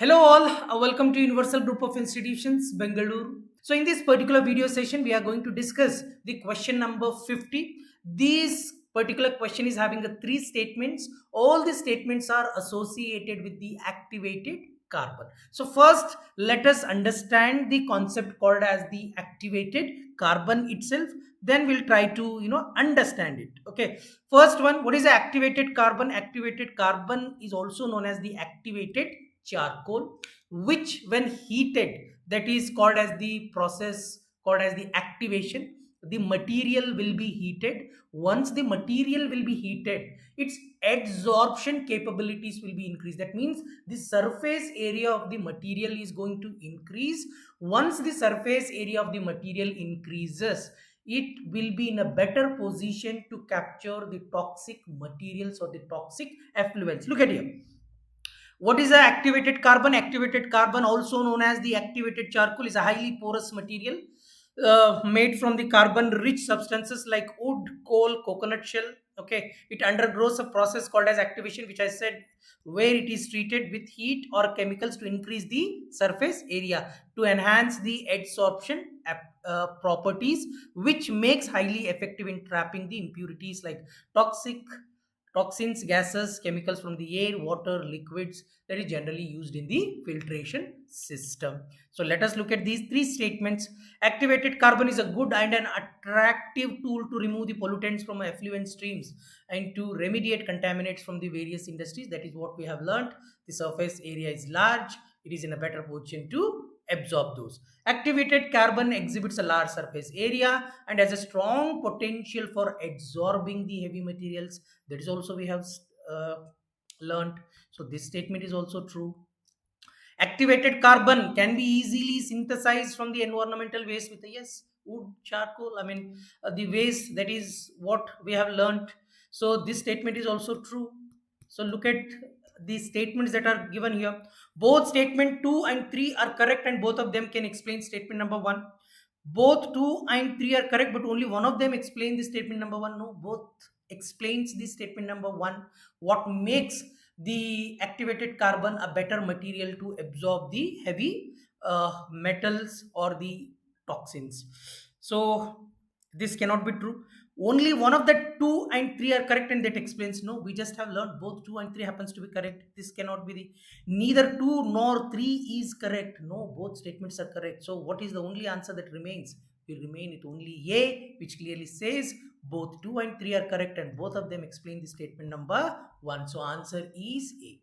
Hello all, welcome to Universal Group of Institutions, Bengaluru. So in this particular video session, we are going to discuss the question number 50. This particular question is having three statements. All the statements are associated with the activated carbon. So first, let us understand the concept called as the activated carbon itself. Then we'll try to, understand it. Okay. First one, what is the activated carbon? Activated carbon is also known as the activated charcoal, which when heated, that is called as the process called as the activation. The material will be heated. Once the material will be heated, its adsorption capabilities will be increased. That means the surface area of the material is going to increase. Once the surface area of the material increases, it will be in a better position to capture the toxic materials or the toxic effluents. Look at here. What is the activated carbon? Activated carbon, also known as the activated charcoal, is a highly porous material made from the carbon-rich substances like wood, coal, coconut shell. Okay, it undergoes a process called as activation, which I said, where it is treated with heat or chemicals to increase the surface area to enhance the adsorption properties, which makes highly effective in trapping the impurities like toxic toxins, gases, chemicals from the air, water, liquids that is generally used in the filtration system. So let us look at these three statements. Activated carbon is a good and an attractive tool to remove the pollutants from effluent streams and to remediate contaminants from the various industries. That is what we have learned. The surface area is large. It is in a better position to absorb those. Activated carbon exhibits a large surface area and has a strong potential for absorbing the heavy materials. That is also we have uh, learned. So this statement is also true. Activated carbon can be easily synthesized from the environmental waste with yes, wood, charcoal. I mean, the waste, that is what we have learned. So this statement is also true. So look at the statements that are given here. Both statement 2 and 3 are correct, and both of them can explain statement number 1. Both 2 and 3 are correct, but only one of them explain the statement number 1. No, both explains the statement number 1. What makes the activated carbon a better material to absorb the heavy metals or the toxins. So this cannot be true. Only one of the 2 and 3 are correct, and that explains. No, we just have learned both 2 and 3 happens to be correct. This cannot be the neither 2 nor 3 is correct. No, both statements are correct. So what is the only answer that remains? Will remain it only A, which clearly says both 2 and 3 are correct, and both of them explain the statement number 1. So answer is A.